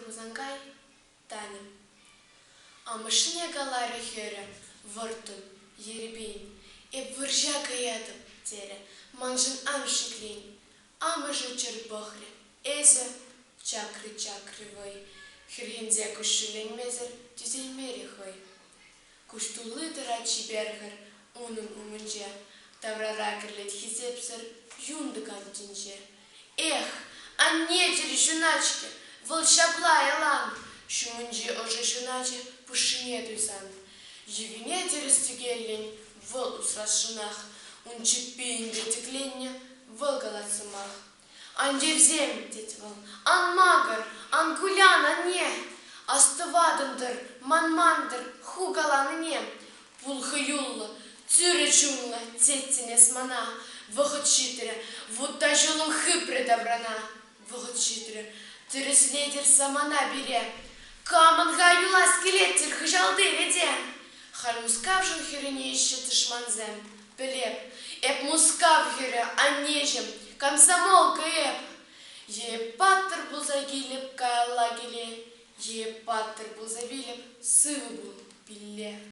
Музангай Таня. Амышне галары хере, вортун, еребейн, выржа каятым тере, манжын амшиклейн, амыжы чербахре, эзе чакры вой, хиргензе кушулен мезер, тюзель мерехой. Куштулы дырачи бергер, унын умынже, тавраракерлет хизепсер, юнды кантинже. Эх, а нетери жуначки, волшабла элан, шумынже уже жуначи пушине туйсан. Евине терестигеллень, вол усрашынах, унчипейн детекленне, вол галацымах. Ан дерзем, детвол, ан магар, ан гулян, ане, астывадындыр, манмандыр, хугаланыне, пулхы юллы, тюре чунлы, теттинес мана, вахычитре, вудда жолын хыпре даврана, вахычитре, тыреследер самана бире, каманга юла скелеттер хыжалды веде, халь мускавжын херене еще тышманзем, пелеп, эп мускав хере, анежем, комсомолка эп, епаттыр булза келеп кайла келе, епаттыр булза билеп, сывы бул, пилле.